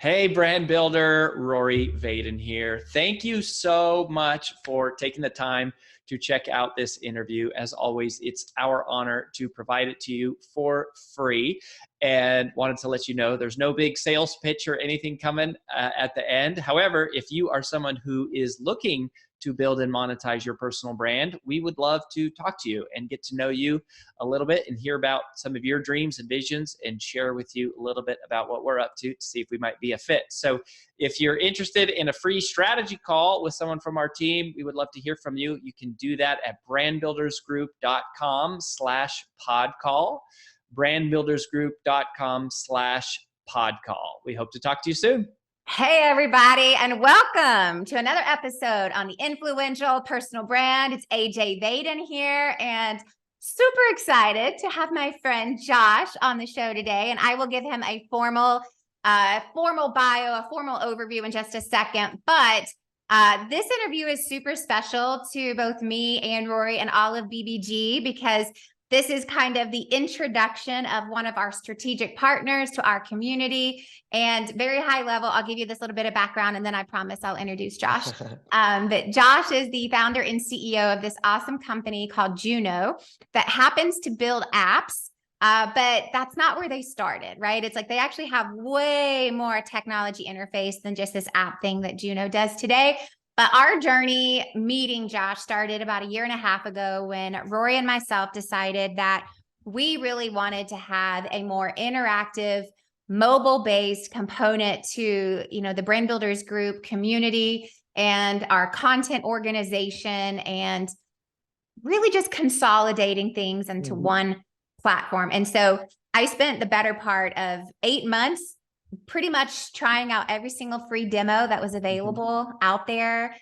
Hey, brand builder, Rory Vaden here. Thank you so much for taking the time to check out this interview. As always, it's our honor to provide it to you for free. And wanted to let you know there's no big sales pitch or anything coming at the end. However, if you are someone who is looking to build and monetize your personal brand, we would love to talk to you and get to know you a little bit and hear about some of your dreams and visions and share with you a little bit about what we're up to see if we might be a fit. So if you're interested in a free strategy call with someone from our team, we would love to hear from you. You can do that at brandbuildersgroup.com/podcall, brandbuildersgroup.com/podcall. We hope to talk to you soon. Hey, everybody, and welcome to another episode on the Influential Personal Brand. It's AJ Vaden here, and super excited to have my friend Josh on the show today. And I will give him a formal bio, a formal overview in just a second. But this interview is super special to both me and Rory and all of BBG because this is kind of the introduction of one of our strategic partners to our community, and very high level. I'll give you this little bit of background and then I promise I'll introduce Josh. But Josh is the founder and CEO of this awesome company called JUNO that happens to build apps. But that's not where they started, right? It's like they actually have way more technology interface than just this app thing that JUNO does today. But our journey meeting Josh started about 1.5 years ago when Rory and myself decided that we really wanted to have a more interactive, mobile-based component to, the Brand Builders Group community and our content organization, and really just consolidating things into one platform. And so I spent the better part of 8 months pretty much trying out every single free demo that was available out there.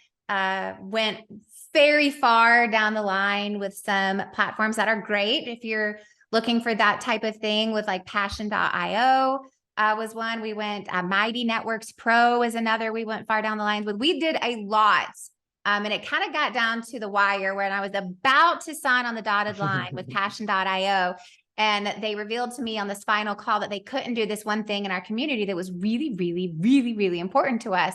Went very far down the line with some platforms that are great if you're looking for that type of thing, with like Passion.io was one. We went Mighty Networks Pro is another we went far down the lines with. We did a lot. And it kind of got down to the wire when I was about to sign on the dotted line with Passion.io. And they revealed to me on this final call that they couldn't do this one thing in our community that was really, really, really, really important to us.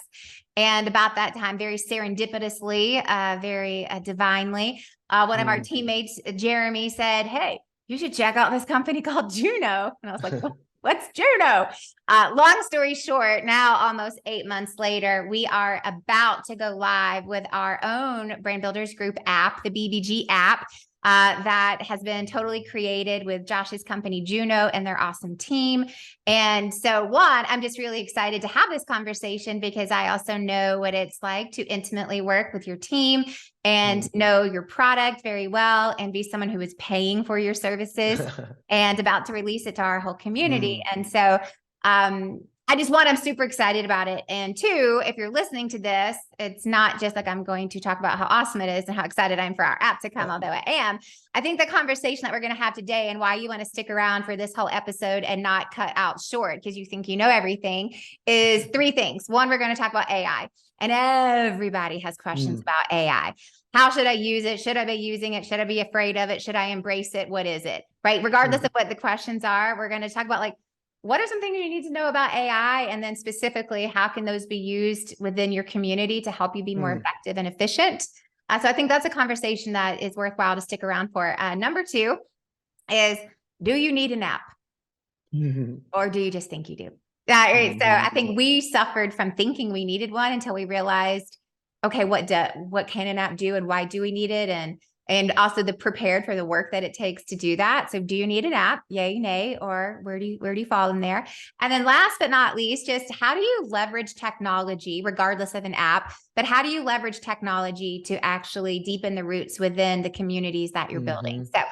And about that time, very serendipitously, very divinely, one of our teammates, Jeremy, said, "Hey, you should check out this company called JUNO." And I was like, "What's JUNO?" Long story short, now almost 8 months later, we are about to go live with our own Brand Builders Group app, the BBG app. That has been totally created with Josh's company, JUNO, and their awesome team. And so I'm just really excited to have this conversation because I also know what it's like to intimately work with your team and know your product very well and be someone who is paying for your services and about to release it to our whole community. And so I'm super excited about it. And two, if you're listening to this, it's not just like I'm going to talk about how awesome it is and how excited I am for our app to come, although I am. I think the conversation that we're going to have today and why you want to stick around for this whole episode and not cut out short because you think you know everything is 3 things. One, we're going to talk about AI, and everybody has questions about AI. How should I use it? Should I be using it? Should I be afraid of it? Should I embrace it? What is it? Right? Regardless of what the questions are, we're going to talk about what are some things you need to know about AI? And then specifically, how can those be used within your community to help you be more effective and efficient? So I think that's a conversation that is worthwhile to stick around for. Number 2 is, do you need an app? Or do you just think you do? Right. So I think we suffered from thinking we needed one until we realized, okay, what can an app do and why do we need it? And also the prepared for the work that it takes to do that. So do you need an app? Yay, nay, or where do you fall in there? And then last but not least, just how do you leverage technology, regardless of an app, but how do you leverage technology to actually deepen the roots within the communities that you're building? So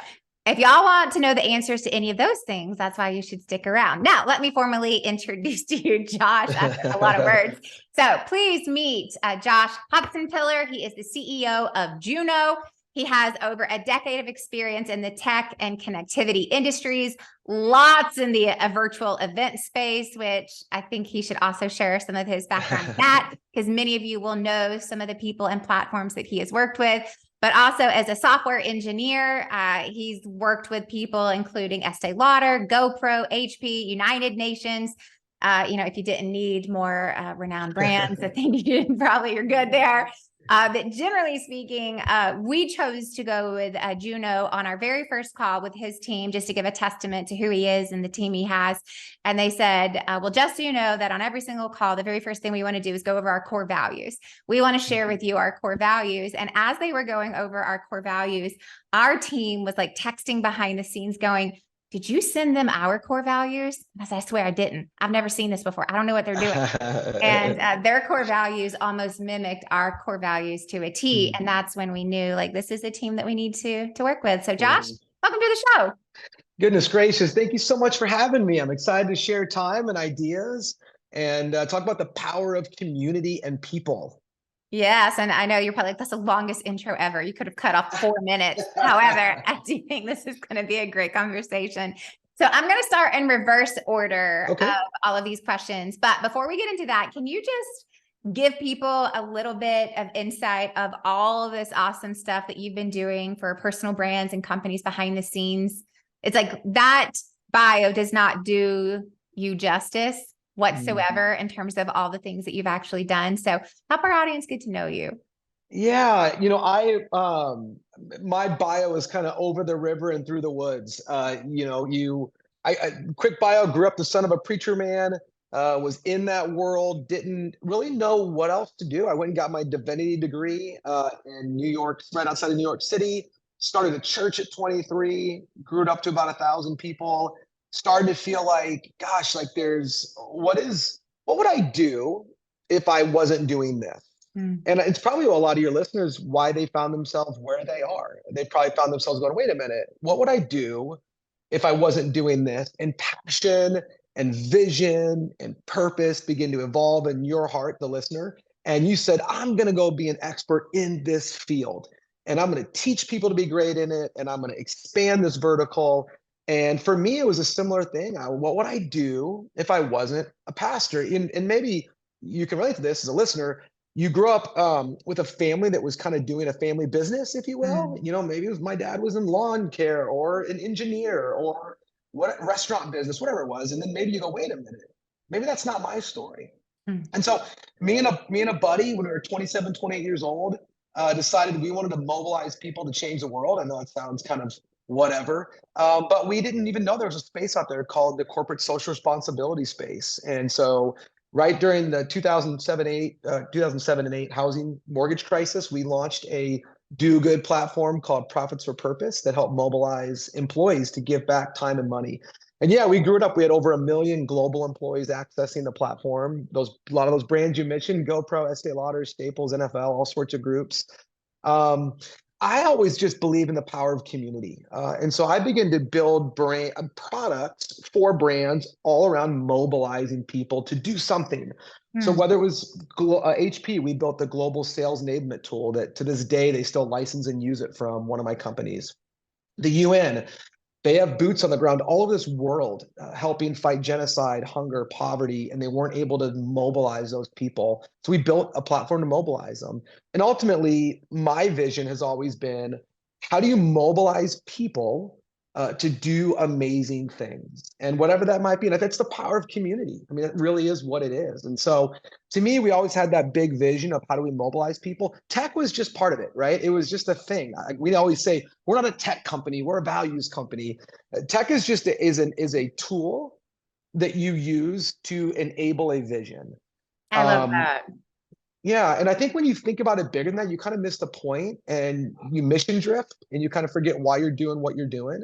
if y'all want to know the answers to any of those things, that's why you should stick around. Now, let me formally introduce to you Josh after a lot of words. So please meet Josh Hotsenpiller. He is the CEO of JUNO. He has over a decade of experience in the tech and connectivity industries, lots in the virtual event space, which I think he should also share some of his background in that, because many of you will know some of the people and platforms that he has worked with. But also as a software engineer, he's worked with people including Estee Lauder, GoPro, HP, United Nations, if you didn't need more renowned brands, I think you're good there. But generally speaking, we chose to go with Juno on our very first call with his team, just to give a testament to who he is and the team he has. And they said, well, just so you know that on every single call, the very first thing we want to do is go over our core values. We want to share with you our core values. And as they were going over our core values, our team was like texting behind the scenes going, did you send them our core values? And I said, I swear I didn't. I've never seen this before. I don't know what they're doing. And their core values almost mimicked our core values to a T. And that's when we knew, like, this is a team that we need to work with. So Josh, welcome to the show. Goodness gracious. Thank you so much for having me. I'm excited to share time and ideas and talk about the power of community and people. Yes. And I know you're probably like, that's the longest intro ever. You could have cut off 4 minutes. However, I do think this is going to be a great conversation. So I'm going to start in reverse order of all of these questions. But before we get into that, can you just give people a little bit of insight of all of this awesome stuff that you've been doing for personal brands and companies behind the scenes? It's like that bio does not do you justice whatsoever in terms of all the things that you've actually done. So help our audience get to know you. Yeah, my bio is kind of over the river and through the woods. Quick bio, grew up the son of a preacher man, was in that world, didn't really know what else to do. I went and got my divinity degree in New York, right outside of New York City, started a church at 23, grew it up to about 1,000 people. Started to feel like, gosh, like what would I do if I wasn't doing this? And it's probably a lot of your listeners why they found themselves where they are. They probably found themselves going, wait a minute, what would I do if I wasn't doing this? And passion and vision and purpose begin to evolve in your heart, the listener. And you said, I'm going to go be an expert in this field. And I'm going to teach people to be great in it. And I'm going to expand this vertical. And for me, it was a similar thing. What would I do if I wasn't a pastor? And maybe you can relate to this as a listener. You grew up with a family that was kind of doing a family business, if you will. Maybe my dad was in lawn care or an engineer or restaurant business, whatever it was. And then maybe you go, wait a minute, maybe that's not my story. And so me and a buddy, when we were 27, 28 years old, decided we wanted to mobilize people to change the world. I know it sounds kind of whatever, but we didn't even know there was a space out there called the corporate social responsibility space. And so right during the 2007 and 8 housing mortgage crisis, we launched a do-good platform called Profits for Purpose that helped mobilize employees to give back time and money. And yeah, we grew it up. We had over 1 million global employees accessing the platform. A lot of those brands you mentioned, GoPro, Estee Lauder, Staples, NFL, all sorts of groups. I always just believe in the power of community. And so I began to build products for brands all around mobilizing people to do something. So whether it was HP, we built the global sales enablement tool that to this day, they still license and use it from one of my companies. The UN, they have boots on the ground all over this world, helping fight genocide, hunger, poverty, and they weren't able to mobilize those people. So we built a platform to mobilize them. And ultimately, my vision has always been, how do you mobilize people to do amazing things? And whatever that might be, and that's the power of community. I mean, it really is what it is. And so to me, we always had that big vision of how do we mobilize people. Tech was just part of it, right? It was just a thing. We always say, we're not a tech company, we're a values company. Tech is just is a tool that you use to enable a vision. I love that. Yeah, and I think when you think about it bigger than that, you kind of miss the point and you mission drift and you kind of forget why you're doing what you're doing.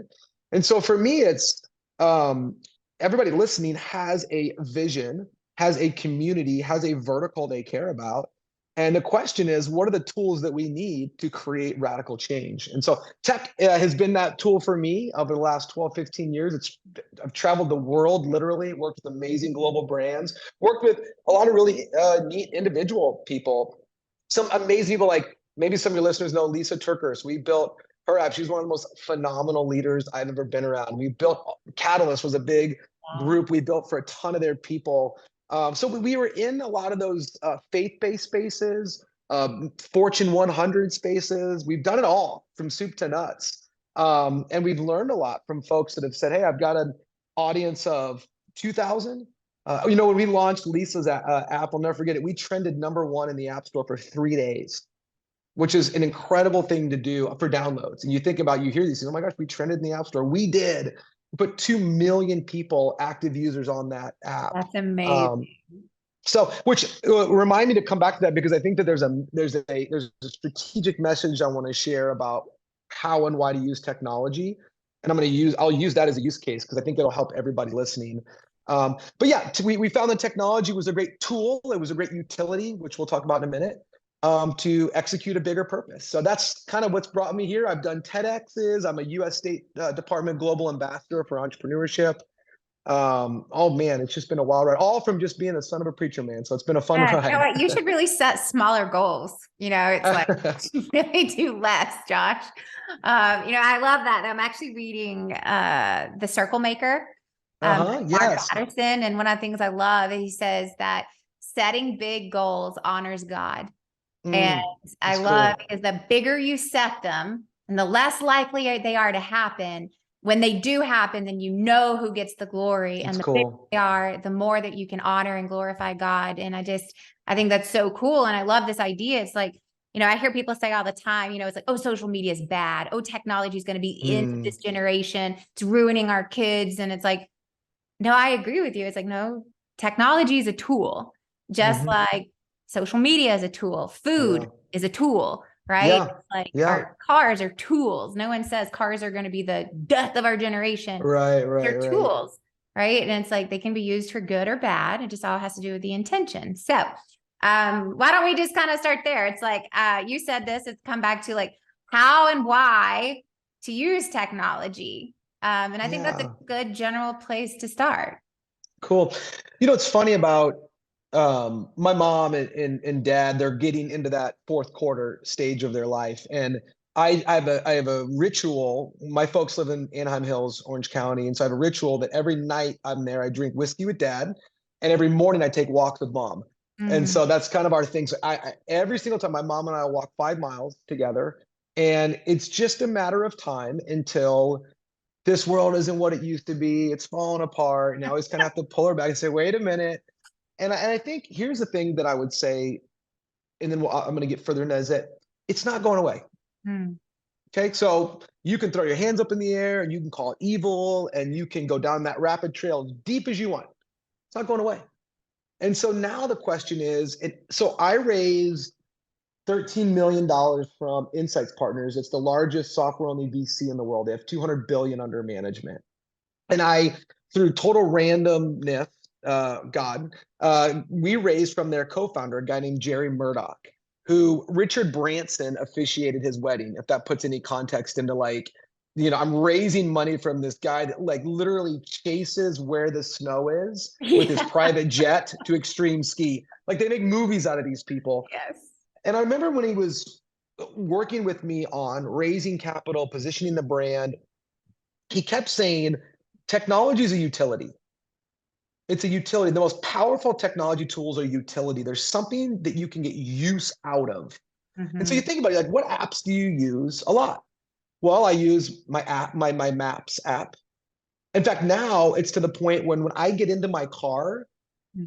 And so for me, it's everybody listening has a vision, has a community, has a vertical they care about. And the question is, what are the tools that we need to create radical change? And so tech has been that tool for me over the last 12, 15 years. I've traveled the world, literally, worked with amazing global brands, worked with a lot of really neat individual people, some amazing people, like maybe some of your listeners know Lisa Turkers. We built her app. She's one of the most phenomenal leaders I've ever been around. We built Catalyst was a big group we built for a ton of their people. So we were in a lot of those faith-based spaces, Fortune 100 spaces. We've done it all from soup to nuts. And we've learned a lot from folks that have said, hey, I've got an audience of 2,000, When we launched Lisa's app, I'll never forget it. We trended #1 in the App Store for 3 days, which is an incredible thing to do for downloads. And you think about, you hear these things, oh my gosh, we trended in the App Store. We did. We put 2 million people, active users on that app. That's amazing. So, which remind me to come back to that, because I think that there's a strategic message I want to share about how and why to use technology, and I'll use that as a use case because I think it'll help everybody listening. But yeah, we found that technology was a great tool. It was a great utility, which we'll talk about in a minute, to execute a bigger purpose. So that's kind of what's brought me here. I've done TEDx's. I'm a U.S. State Department Global Ambassador for Entrepreneurship. Oh man, it's just been a wild ride, all from just being the son of a preacher man. So it's been a fun ride. You know what? You should really set smaller goals. It's like really do less, Josh. I love that. I'm actually reading The Circle Maker, Mark yes. Patterson, and one of the things I love, he says that setting big goals honors God. And I love because the bigger you set them and the less likely they are to happen. When they do happen, then you know who gets the glory, and the bigger they are, the more that you can honor and glorify God. And I think that's so cool. And I love this idea. It's like, I hear people say all the time, it's like, oh, social media is bad. Oh, technology is going to be in this generation. It's ruining our kids. And it's like, no, I agree with you. It's like, no, technology is a tool, just like social media is a tool. Food is a tool. Right? Our cars are tools. No one says cars are going to be the death of our generation. They're tools, right? And it's like they can be used for good or bad. It just all has to do with the intention. So why don't we just kind of start there? It's like you said this, it's come back to like how and why to use technology. And I think that's a good general place to start. Cool. It's funny about my mom and dad, they're getting into that 4th quarter stage of their life. And I have a ritual. My folks live in Anaheim Hills, Orange County. And so I have a ritual that every night I'm there, I drink whiskey with dad. And every morning I take walks with mom. And so that's kind of our thing. So I every single time my mom and I walk 5 miles together, and it's just a matter of time until this world isn't what it used to be. It's falling apart. And I always kind of have to pull her back and say, wait a minute. And I think here's the thing that I would say, and then I'm going to get further into, is that it's not going away. Okay, so you can throw your hands up in the air and you can call it evil and you can go down that rapid trail as deep as you want. It's not going away. And so now the question is, so I raised $13 million from Insights Partners. It's the largest software-only VC in the world. They have $200 billion under management. And I, through total randomness, we raised from their co-founder, a guy named Jerry Murdoch, who Richard Branson officiated his wedding, if that puts any context into I'm raising money from this guy that literally chases where the snow is with his private jet to extreme ski. They make movies out of these people. Yes. And I remember when he was working with me on raising capital, positioning the brand, he kept saying, technology is a utility. It's a utility. The most powerful technology tools are utility. There's something that you can get use out of. And so you think about it, what apps do you use a lot? Well, I use my app, my Maps app. In fact, now it's to the point when I get into my car,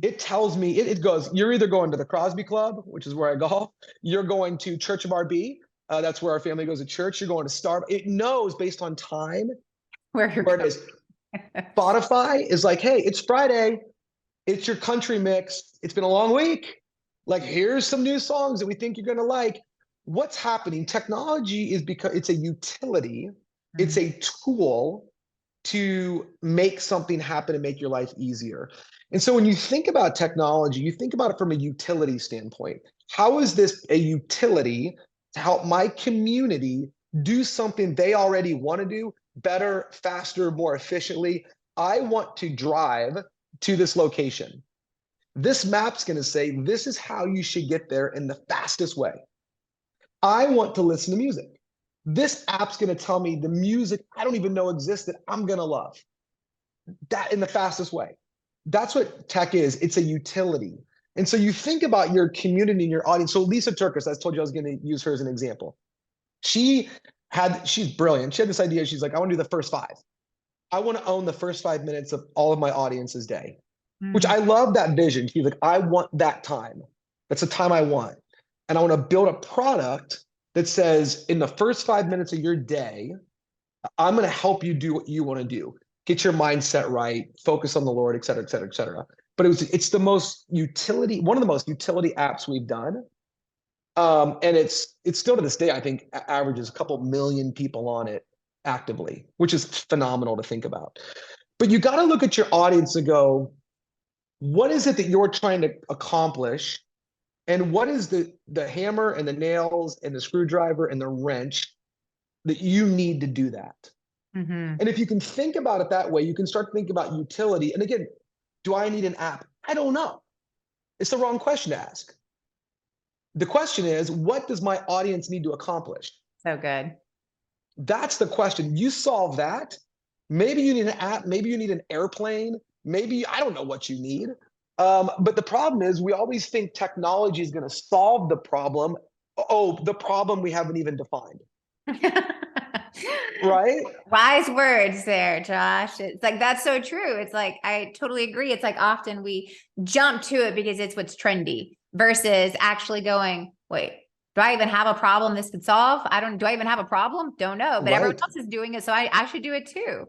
it tells me, it goes, you're either going to the Crosby Club, which is where I golf, you're going to Church of RB, that's where our family goes to church, you're going to Starbucks. It knows based on time where it is. Spotify is like, hey, it's Friday. It's your country mix. It's been a long week. Here's some new songs that we think you're going to like. What's happening? Technology is because it's a utility. It's a tool to make something happen and make your life easier. And so when you think about technology, you think about it from a utility standpoint. How is this a utility to help my community do something they already want to do better, faster, more efficiently? I want to drive to this location. This map's going to say, this is how you should get there in the fastest way. I want to listen to music. This app's going to tell me the music I don't even know exists that I'm going to love. That in the fastest way. That's what tech is. It's a utility. And so you think about your community and your audience. So Lisa Turkis, I told you I was going to use her as an example. She's brilliant. She had this idea. She's like, I want to do the first 5. I want to own the first 5 minutes of all of my audience's day. which I love that vision. He's like, I want that time. That's the time I want. And I want to build a product that says in the first 5 minutes of your day, I'm going to help you do what you want to do. Get your mindset right, focus on the Lord, et cetera, et cetera, et cetera. But it's the most utility, one of the most utility apps we've done. And it's still to this day, I think averages a couple million people on it actively, which is phenomenal to think about. But you got to look at your audience and go, what is it that you're trying to accomplish? And what is the hammer and the nails and the screwdriver and the wrench that you need to do that? Mm-hmm. And if you can think about it that way, you can start to think about utility. And again, do I need an app? I don't know. It's the wrong question to ask. The question is, what does my audience need to accomplish? So good. That's the question. You solve that. Maybe you need an app. Maybe you need an airplane. Maybe, I don't know what you need. But the problem is we always think technology is going to solve the problem. Oh, the problem we haven't even defined. Right? Wise words there, Josh. It's like, that's so true. It's like, I totally agree. It's like often we jump to it because it's what's trendy versus actually going, wait, do I even have a problem this could solve? Do I even have a problem? Don't know, but everyone else is doing it. So I should do it too.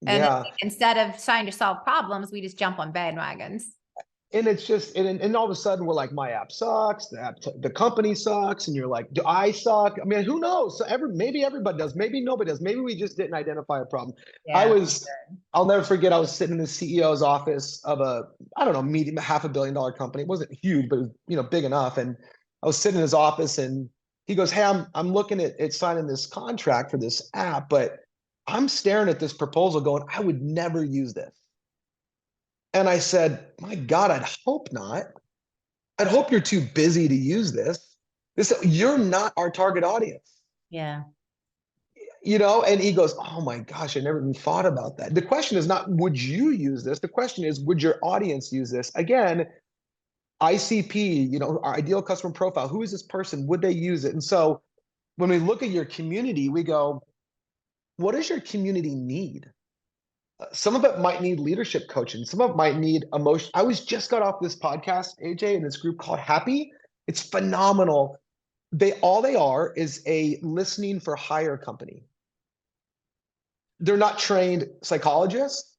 And then instead of trying to solve problems, we just jump on bandwagons. And it's just, and all of a sudden we're like, my app sucks, the company sucks, and you're like, do I suck? I mean, who knows? So maybe everybody does, maybe nobody does, maybe we just didn't identify a problem. Yeah, I'll never forget, I was sitting in the CEO's office of I don't know, medium, $500 million company. It wasn't huge, but it was, big enough. And I was sitting in his office and he goes, hey, I'm looking at signing this contract for this app, but I'm staring at this proposal going, I would never use this. And I said, my God, I'd hope not. I'd hope you're too busy to use this. You're not our target audience. Yeah. And he goes, oh my gosh, I never even thought about that. The question is not, would you use this? The question is, would your audience use this? Again, ICP, our ideal customer profile, who is this person? Would they use it? And so when we look at your community, we go, what does your community need? Some of it might need leadership coaching. Some of it might need emotion. I just got off this podcast, AJ, in this group called Happy. It's phenomenal. All they are is a listening for hire company. They're not trained psychologists.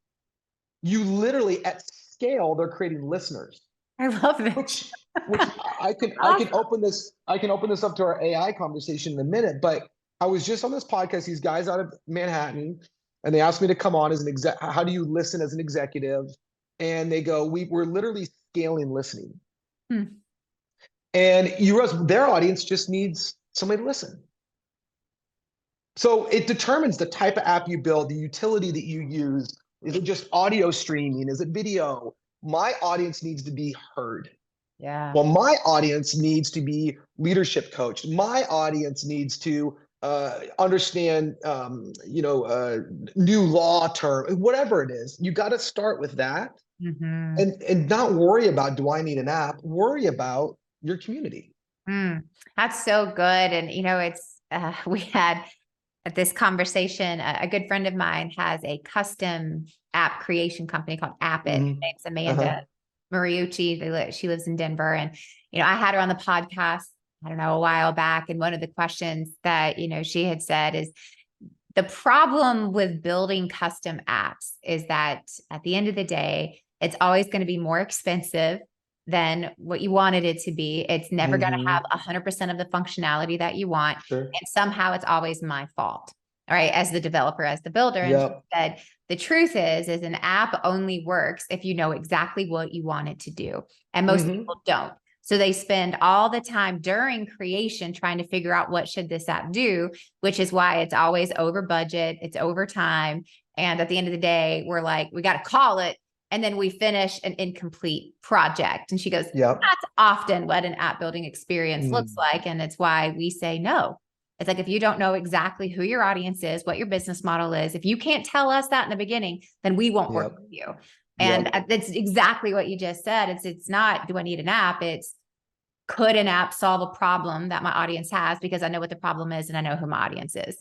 You literally at scale, they're creating listeners. I love this. Which I can open this up to our AI conversation in a minute, but I was just on this podcast, these guys out of Manhattan, and they asked me to come on as an exec. How do you listen as an executive? And they go, we're literally scaling listening. And you realize their audience just needs somebody to listen. So it determines the type of app you build, the utility that you use. Is it just audio streaming? Is it video? My audience needs to be heard. Yeah. Well, my audience needs to be leadership coached. My audience needs to understand, new law term, whatever it is. You got to start with that, and not worry about, do I need an app? Worry about your community. That's so good. And it's we had this conversation. A good friend of mine has a custom app creation company called App It. Her name's Amanda Mariucci. She lives in Denver, and I had her on the podcast, I don't know, a while back. And one of the questions that, she had said is the problem with building custom apps is that at the end of the day, it's always going to be more expensive than what you wanted it to be. It's never going to have 100% of the functionality that you want. Sure. And somehow it's always my fault, all right, as the developer, as the builder. Yep. And she said, the truth is an app only works if you know exactly what you want it to do. And most people don't. So they spend all the time during creation trying to figure out what should this app do, which is why it's always over budget, it's over time. And at the end of the day, we're like, we got to call it. And then we finish an incomplete project. And she goes, that's often what an app building experience looks like. And it's why we say no. It's like, if you don't know exactly who your audience is, what your business model is, if you can't tell us that in the beginning, then we won't work with you. And that's exactly what you just said. It's not, do I need an app? It's, could an app solve a problem that my audience has? Because I know what the problem is and I know who my audience is.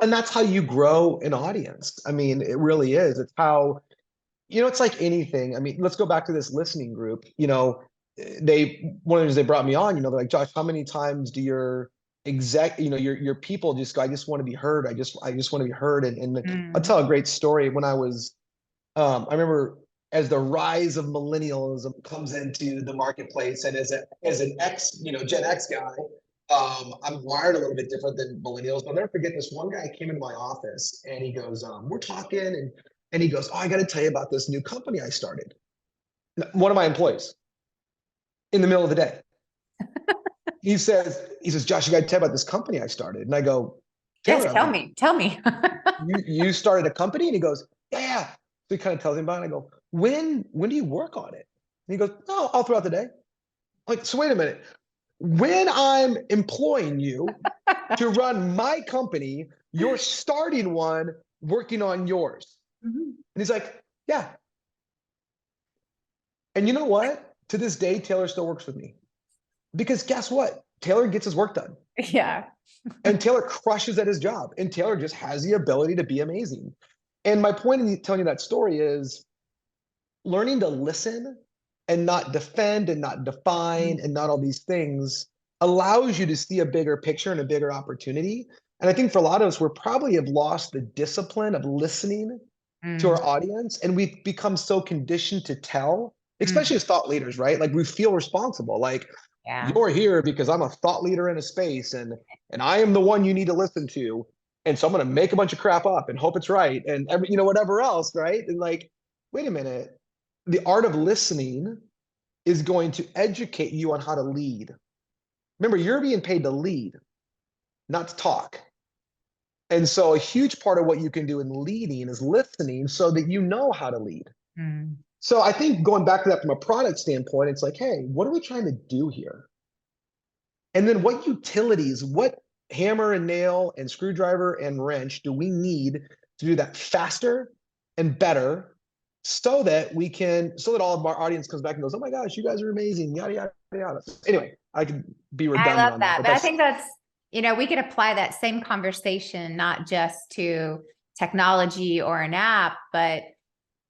And that's how you grow an audience. I mean, it really is. It's how it's like anything. I mean, let's go back to this listening group. One of the reasons they brought me on, they're like, Josh, how many times do your your people just go, I just want to be heard. I just want to be heard. And I'll tell a great story. When I was, I remember as the rise of millennialism comes into the marketplace, and as an Gen X guy, I'm wired a little bit different than millennials. But I'll never forget this one guy came into my office and he goes, we're talking, and he goes, oh, I got to tell you about this new company I started. One of my employees, in the middle of the day. He says, Josh, you got to tell about this company I started. And I go, yes, tell me. you started a company? And he goes, yeah. So he kind of tells him about it. And I go, when do you work on it? And he goes, oh, all throughout the day. I'm like, so wait a minute. When I'm employing you to run my company, you're starting one, working on yours. And he's like, yeah. And you know what? To this day, Taylor still works with me. Because guess what? Taylor gets his work done. Yeah. And Taylor crushes at his job. And Taylor just has the ability to be amazing. And my point in telling you that story is learning to listen and not defend and not define and not all these things allows you to see a bigger picture and a bigger opportunity. And I think for a lot of us, we probably have lost the discipline of listening to our audience. And we've become so conditioned to tell, especially as thought leaders, right? Like we feel responsible. Like, you're here because I'm a thought leader in a space and I am the one you need to listen to. And so I'm going to make a bunch of crap up and hope it's right. And whatever else. Right. And like, wait a minute, the art of listening is going to educate you on how to lead. Remember, you're being paid to lead, not to talk. And so a huge part of what you can do in leading is listening so that you know how to lead. So I think going back to that from a product standpoint, it's like, hey, what are we trying to do here? And then what utilities, what hammer and nail and screwdriver and wrench do we need to do that faster and better so that all of our audience comes back and goes, oh my gosh, you guys are amazing, yada, yada, yada. Anyway, I could be redundant. I love that. But I think that's, we could apply that same conversation, not just to technology or an app, but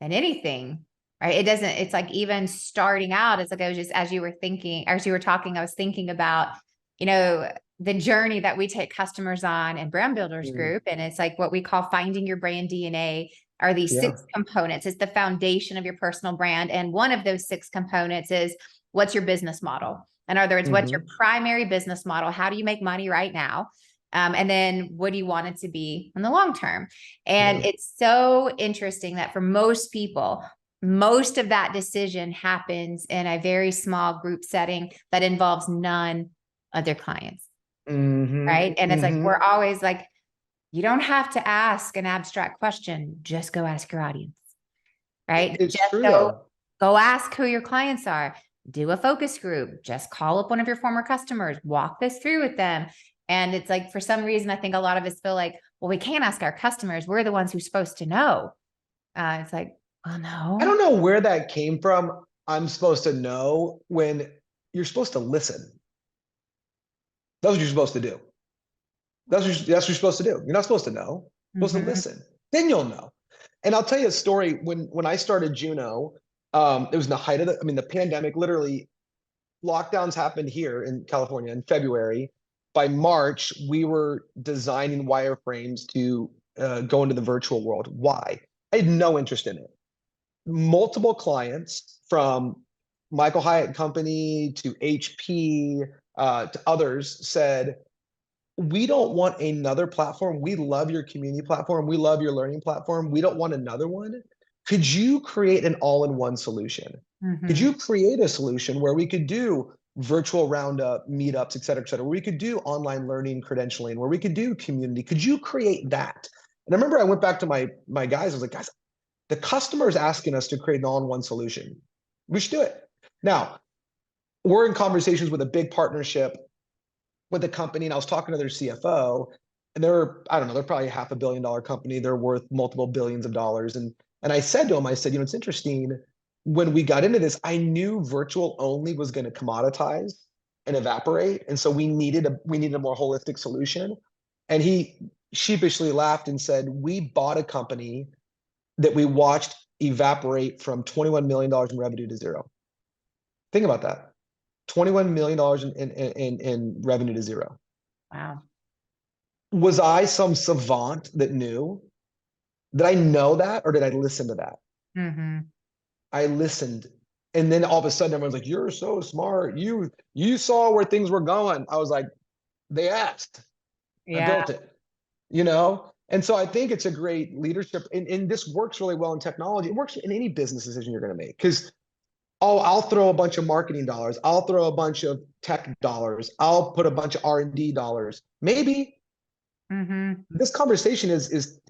in anything. Right. It's like even starting out, it's like I was just, as you were talking, I was thinking about, the journey that we take customers on in Brand Builders Group. And it's like what we call finding your brand DNA are these 6 components. It's the foundation of your personal brand. And one of those 6 components is what's your business model? In other words, what's your primary business model? How do you make money right now? And then what do you want it to be in the long term? And it's so interesting that for most people, most of that decision happens in a very small group setting that involves none of their clients. Right. And it's like, we're always like, you don't have to ask an abstract question. Just go ask your audience. Right. It's just true, go ask who your clients are. Do a focus group. Just call up one of your former customers. Walk this through with them. And it's like, for some reason, I think a lot of us feel like, well, we can't ask our customers. We're the ones who's supposed to know. It's like, oh, no. I don't know where that came from. I'm supposed to know when you're supposed to listen. That's what you're supposed to do. That's what you're supposed to do. You're not supposed to know. You're supposed to listen. Then you'll know. And I'll tell you a story. When I started JUNO, it was in the height of the pandemic. Literally, lockdowns happened here in California in February. By March, we were designing wireframes to go into the virtual world. Why? I had no interest in it. Multiple clients from Michael Hyatt Company to HP to others said, we don't want another platform. We love your community platform. We love your learning platform. We don't want another one. Could you create an all-in-one solution? Could you create a solution where we could do virtual roundup, meetups, et cetera, where we could do online learning credentialing, where we could do community? Could you create that? And I remember I went back to my guys. I was like, guys, the customer is asking us to create an all-in-one solution. We should do it. Now, we're in conversations with a big partnership with a company, and I was talking to their CFO, and they're probably a $500 million company. They're worth multiple billions of dollars. And I said to him, it's interesting. When we got into this, I knew virtual only was going to commoditize and evaporate. And so we needed a more holistic solution. And he sheepishly laughed and said, we bought a company that we watched evaporate from $21 million in revenue to zero. Think about that. $21 million in revenue to zero. Wow. Was I some savant that knew? Did I know that, or did I listen to that? Mm-hmm. I listened. And then all of a sudden everyone's like, you're so smart. You saw where things were going. I was like, they asked. I built it, you know? And so I think it's a great leadership. And this works really well in technology. It works in any business decision you're going to make. Because, oh, I'll throw a bunch of marketing dollars. I'll throw a bunch of tech dollars. I'll put a bunch of R&D dollars. Maybe. Mm-hmm. This conversation is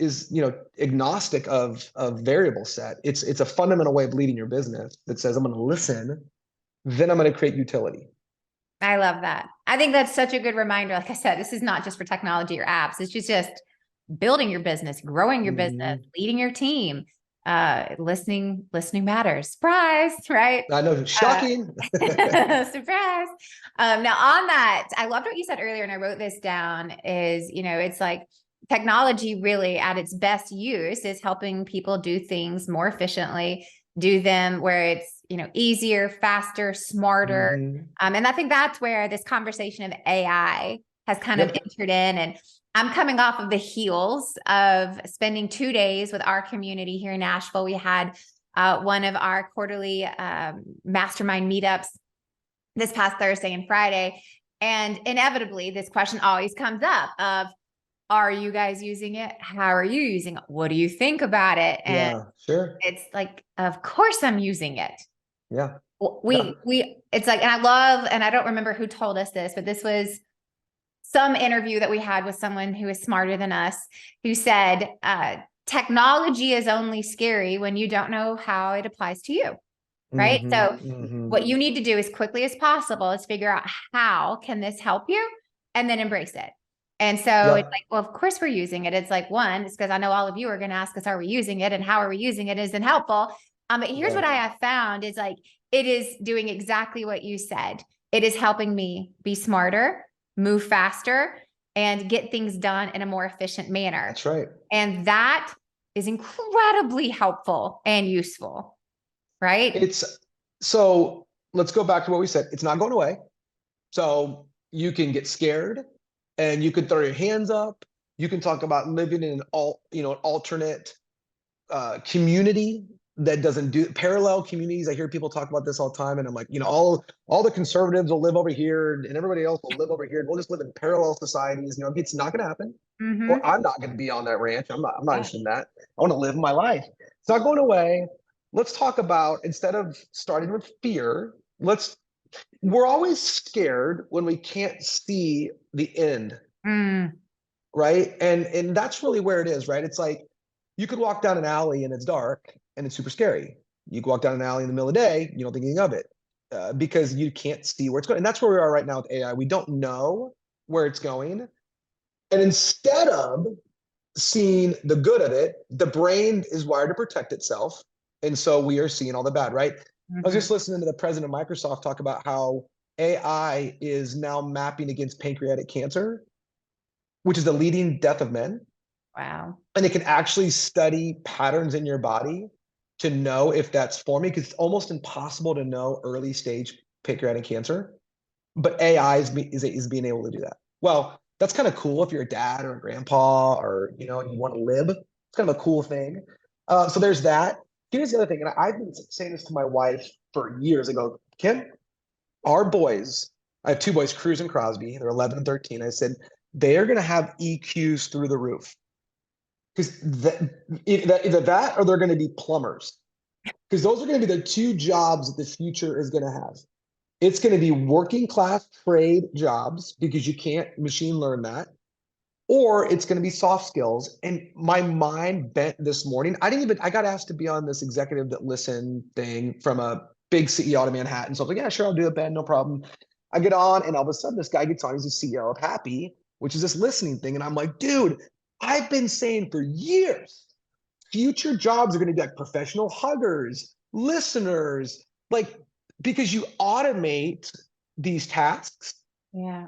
agnostic of variable set. It's a fundamental way of leading your business that says, I'm going to listen, then I'm going to create utility. I love that. I think that's such a good reminder. Like I said, this is not just for technology or apps. It's just building your business, growing your business, leading your team. Listening matters. Surprise, right? I know, shocking. Surprise. Now on that, I loved what you said earlier, and I wrote this down, is, it's like technology really at its best use is helping people do things more efficiently, do them where it's, easier, faster, smarter. And I think that's where this conversation of AI has kind of entered in. And I'm coming off of the heels of spending 2 days with our community here in Nashville. We had one of our quarterly mastermind meetups this past Thursday and Friday. And inevitably, this question always comes up of, are you guys using it? How are you using it? What do you think about it? And it's like, of course I'm using it. It's like, and I love, and I don't remember who told us this, but this was some interview that we had with someone who is smarter than us, who said, technology is only scary when you don't know how it applies to you. Right. So what you need to do as quickly as possible is figure out, how can this help you? And then embrace it. And so it's like, well, of course we're using it. It's like, one, it's because I know all of you are going to ask us, are we using it? And how are we using it? Isn't helpful. But here's what I have found is, like, it is doing exactly what you said. It is helping me be smarter, move faster, and get things done in a more efficient manner. That's right. And that is incredibly helpful and useful, right? So let's go back to what we said. It's not going away. So you can get scared and you can throw your hands up. You can talk about living in an alternate community that doesn't do parallel communities. I hear people talk about this all the time, and I'm like, all the conservatives will live over here and everybody else will live over here. We'll just live in parallel societies. It's not going to happen. Or I'm not going to be on that ranch. I'm not interested in that. I want to live my life. It's not going away. Let's talk about, instead of starting with fear, we're always scared when we can't see the end. Right. And that's really where it is, right? It's like, you could walk down an alley and it's dark and it's super scary. You could walk down an alley in the middle of the day, you don't think anything of it, because you can't see where it's going. And that's where we are right now with AI. We don't know where it's going. And instead of seeing the good of it, the brain is wired to protect itself. And so we are seeing all the bad, right? I was just listening to the president of Microsoft talk about how AI is now mapping against pancreatic cancer, which is the leading death of men. Wow. And it can actually study patterns in your body to know if that's forming, because it's almost impossible to know early stage pancreatic cancer. But AI is being able to do that. Well, that's kind of cool if you're a dad or a grandpa, or you want to live. It's kind of a cool thing. So there's that. Here's the other thing, and I've been saying this to my wife for years ago. Kim, our boys, I have 2 boys, Cruz and Crosby. They're 11 and 13. I said, they are going to have EQs through the roof. Because either that or they're going to be plumbers. Because those are going to be the 2 jobs that the future is going to have. It's going to be working class trade jobs, because you can't machine learn that. Or it's going to be soft skills. And my mind bent this morning. I got asked to be on this executive that listen thing from a big CEO out of Manhattan. So I'm like, yeah, sure, I'll do it, Ben, no problem. I get on, and all of a sudden this guy gets on. He's the CEO of Happy, which is this listening thing. And I'm like, dude, I've been saying for years, future jobs are going to be like professional huggers, listeners, because you automate these tasks. Yeah.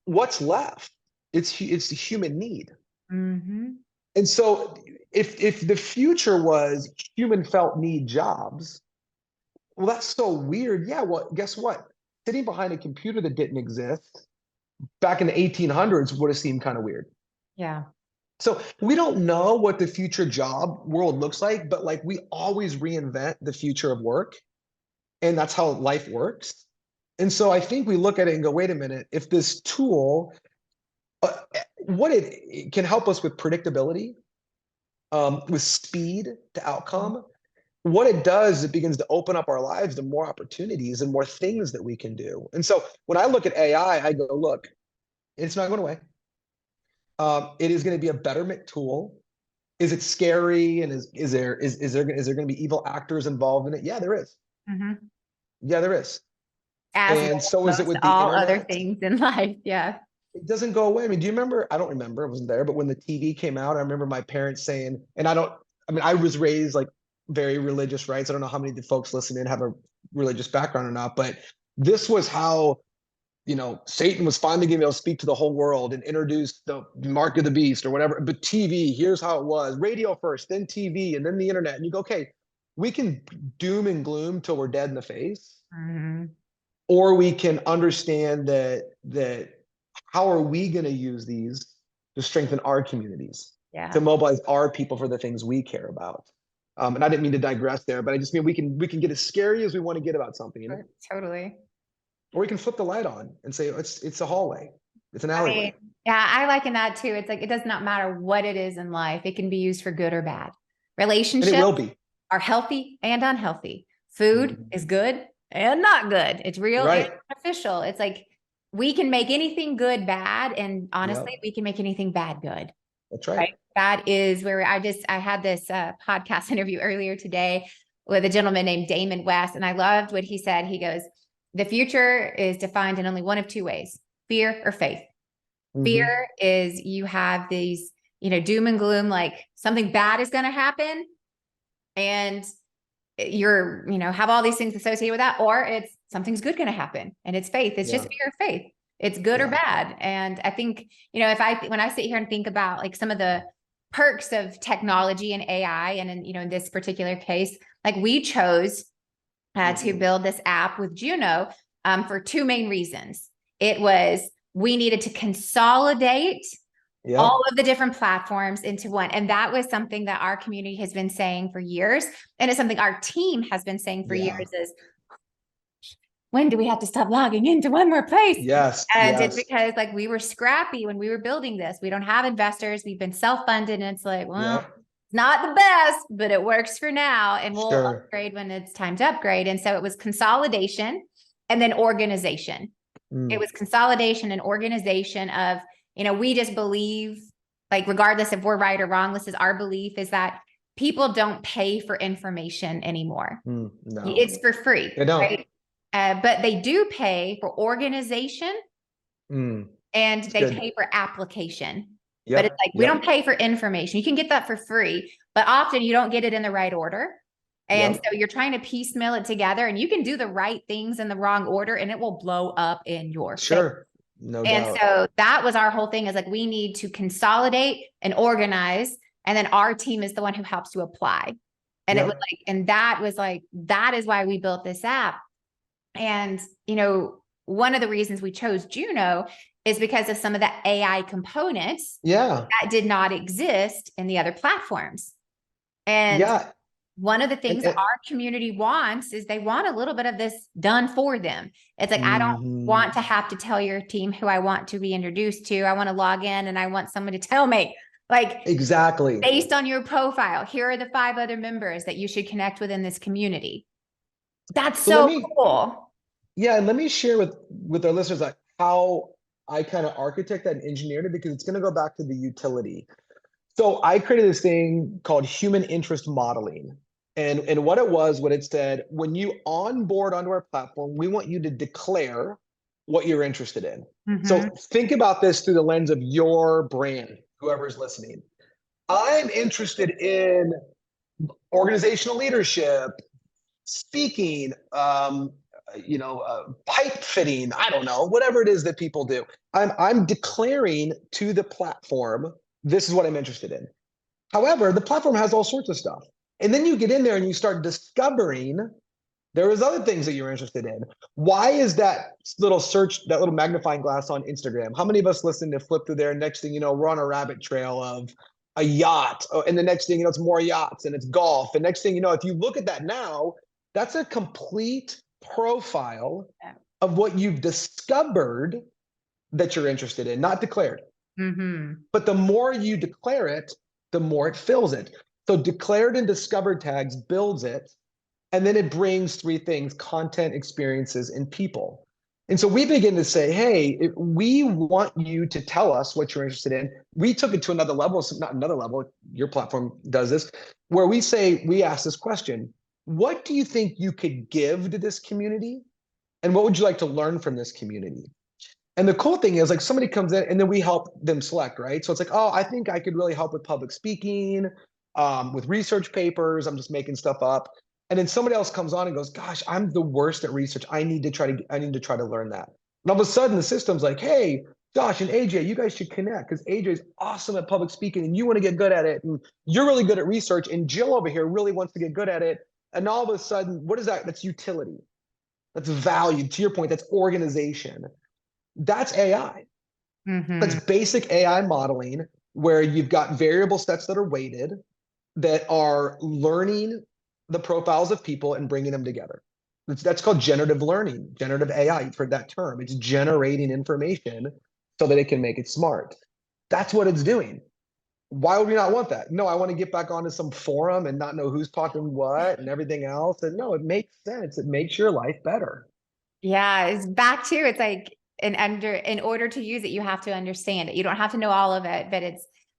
What's left? It's the human need. And so if the future was human felt need jobs, well, that's so weird. Yeah, well, guess what? Sitting behind a computer that didn't exist back in the 1800s would have seemed kind of weird. Yeah. So we don't know what the future job world looks like, but like we always reinvent the future of work, and that's how life works. And so I think we look at it and go, wait a minute, if this tool, what it can help us with predictability, with speed to outcome, what it does, it begins to open up our lives to more opportunities and more things that we can do. And so when I look at AI, I go, look, it's not going away. It is going to be a betterment tool. Is it scary? And is there going to be evil actors involved in it? Yeah, there is. Mm-hmm. Yeah, there is. As And so is it with the all internet. other things in life. Yeah. It doesn't go away. I mean, do you remember? I don't remember. I wasn't there, but when the TV came out, I remember my parents saying, and I was raised like very religious, right? So I don't know how many of the folks listening have a religious background or not, but this was how, Satan was finally going to be able to speak to the whole world and introduce the mark of the beast or whatever. But TV, here's how it was: radio first, then TV, and then the internet. And you go, okay, we can doom and gloom till we're dead in the face, or we can understand that how are we going to use these to strengthen our communities, to mobilize our people for the things we care about. And I didn't mean to digress there, but I just mean we can get as scary as we want to get about something, Totally. Or we can flip the light on and say, it's a hallway. It's an alleyway. Yeah, I liken that too. It's like, it does not matter what it is in life. It can be used for good or bad. Relationships and it will be. Are healthy and unhealthy. Food is good and not good. It's real and beneficial. It's like, we can make anything good bad. And honestly, we can make anything bad good. That's right. That is where I had this podcast interview earlier today with a gentleman named Damon West. And I loved what he said. He goes, the future is defined in only one of two ways: fear or faith. Fear is you have these, doom and gloom, like something bad is going to happen. And you're, have all these things associated with that, or it's something's good going to happen. And it's faith. It's just fear or faith. It's good or bad. And I think, when I sit here and think about like some of the perks of technology and AI, and in this particular case, like we chose to build this app with JUNO for two main reasons. It was, we needed to consolidate all of the different platforms into one. And that was something that our community has been saying for years. And it's something our team has been saying for years is, when do we have to stop logging into one more place? And it's because like we were scrappy when we were building this. We don't have investors. We've been self-funded, and it's like, well, it's not the best, but it works for now. And we'll upgrade when it's time to upgrade. And so it was consolidation and then organization. It was consolidation and organization of, we just believe, like, regardless if we're right or wrong, this is our belief, is that people don't pay for information anymore. No. It's for free. They don't. Right? But they do pay for organization and they pay for application. But it's like, we don't pay for information. You can get that for free, but often you don't get it in the right order. And so you're trying to piecemeal it together, and you can do the right things in the wrong order and it will blow up in your face. No doubt. And so that was our whole thing, is like, we need to consolidate and organize. And then our team is the one who helps you apply. And it was like, and that was like, that is why we built this app. And, one of the reasons we chose JUNO is because of some of the AI components that did not exist in the other platforms. And one of the things that our community wants is they want a little bit of this done for them. It's like, I don't want to have to tell your team who I want to be introduced to. I want to log in and I want someone to tell me, like, based on your profile, here are the 5 other members that you should connect with in this community. That's so cool. Yeah, and let me share with our listeners like how I kind of architect that and engineered it, because it's going to go back to the utility. So I created this thing called human interest modeling. And what it said, when you onboard onto our platform, we want you to declare what you're interested in. So think about this through the lens of your brand, whoever's listening. I'm interested in organizational leadership, speaking, pipe fitting, I don't know, whatever it is that people do. I'm declaring to the platform, this is what I'm interested in. However, the platform has all sorts of stuff. And then you get in there and you start discovering there is other things that you're interested in. Why is that little search, that little magnifying glass on Instagram? How many of us listen to flip through there? Next thing you know, we're on a rabbit trail of a yacht. And the next thing you know, it's more yachts and it's golf. And next thing you know, if you look at that now, that's a complete profile of what you've discovered that you're interested in, not declared. But the more you declare it, the more it fills it. So declared and discovered tags builds it. And then it brings three things: content, experiences, and people. And so we begin to say, hey, we want you to tell us what you're interested in. We took it to another level, so not another level, your platform does this, where we ask this question: what do you think you could give to this community? And what would you like to learn from this community? And the cool thing is, like, somebody comes in and then we help them select, right? So it's like, oh, I think I could really help with public speaking, with research papers. I'm just making stuff up. And then somebody else comes on and goes, gosh, I'm the worst at research. I need to try to learn that. And all of a sudden the system's like, hey, Josh and AJ, you guys should connect because AJ is awesome at public speaking and you want to get good at it. And you're really good at research. And Jill over here really wants to get good at it. And all of a sudden, what is that? That's utility. That's value. To your point, that's organization. That's AI. That's basic AI modeling where you've got variable sets that are weighted that are learning the profiles of people and bringing them together. That's called generative learning, generative AI. You've heard that term. It's generating information so that it can make it smart. That's what it's doing. Why would we not want that? No, I want to get back onto some forum and not know who's talking what and everything else. And no, it makes sense. It makes your life better. Yeah, it's back to, it's like, in order to use it, you have to understand it. You don't have to know all of it, but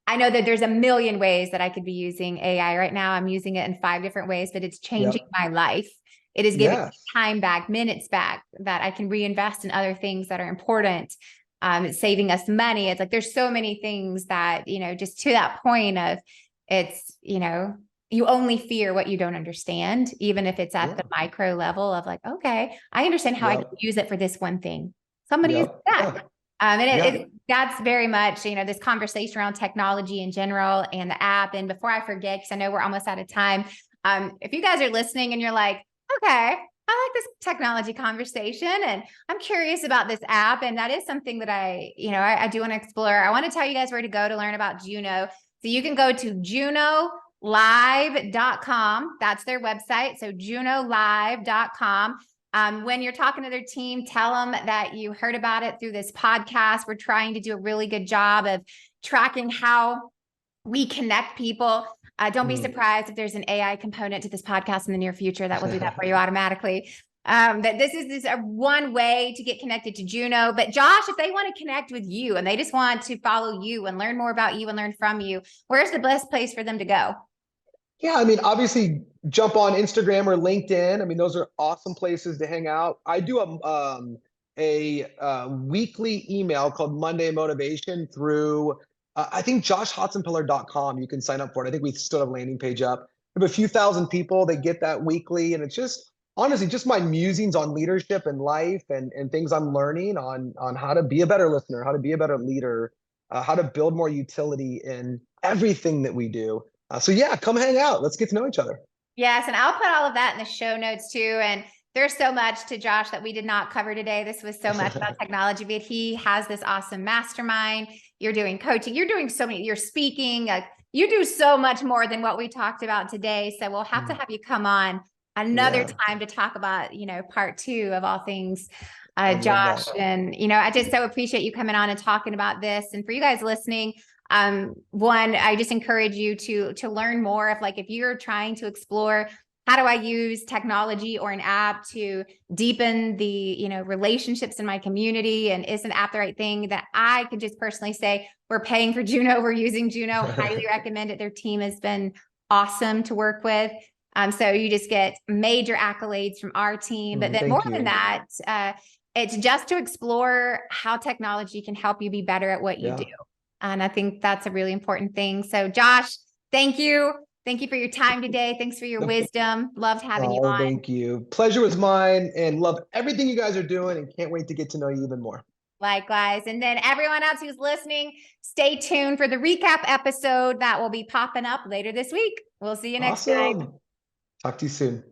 I know that there's a million ways that I could be using AI right now. I'm using it in 5 different ways, but it's changing my life. It is giving me time back, minutes back that I can reinvest in other things that are important. It's saving us money. It's like, there's so many things that, just to that point of it's, you only fear what you don't understand, even if it's at the micro level of like, okay, I understand how I can use it for this one thing. Somebody use that. That's very much, this conversation around technology in general and the app. And before I forget, because I know we're almost out of time, if you guys are listening and you're like, okay, I like this technology conversation and I'm curious about this app. And that is something that I do want to explore. I want to tell you guys where to go to learn about JUNO. So you can go to junolive.com. That's their website. So junolive.com. When you're talking to their team, tell them that you heard about it through this podcast. We're trying to do a really good job of tracking how we connect people. Don't be surprised if there's an AI component to this podcast in the near future that will do that for you automatically. That this is one way to get connected to JUNO. But Josh, if they want to connect with you and they just want to follow you and learn more about you and learn from you, where's the best place for them to go? Yeah, I mean, obviously jump on Instagram or LinkedIn. I mean, those are awesome places to hang out. I do a weekly email called Monday Motivation through, I think joshhotsenpiller.com. You can sign up for it. I think we still have a landing page up. We have a few thousand people that get that weekly. And it's just, honestly, just my musings on leadership and life and things I'm learning on how to be a better listener, how to be a better leader, how to build more utility in everything that we do. So yeah, come hang out. Let's get to know each other. Yes. And I'll put all of that in the show notes too. And there's so much to Josh that we did not cover today. This was so much about technology, but he has this awesome mastermind. You're doing coaching. You're doing so many, you're speaking. You do so much more than what we talked about today. So we'll have to have you come on another time to talk about, part 2 of all things, Josh. And, I just so appreciate you coming on and talking about this. And for you guys listening, one, I just encourage you to learn more if you're trying to explore, how do I use technology or an app to deepen the, relationships in my community? And is an app the right thing? That I could just personally say, we're paying for JUNO. We're using JUNO. Highly recommend it. Their team has been awesome to work with. So you just get major accolades from our team, but then more than that, it's just to explore how technology can help you be better at what you do. And I think that's a really important thing. So Josh, thank you. Thank you for your time today. Thanks for your wisdom. Loved having you on. Thank you. Pleasure was mine and love everything you guys are doing and can't wait to get to know you even more. Likewise. And then everyone else who's listening, stay tuned for the recap episode that will be popping up later this week. We'll see you next time. Awesome. Talk to you soon.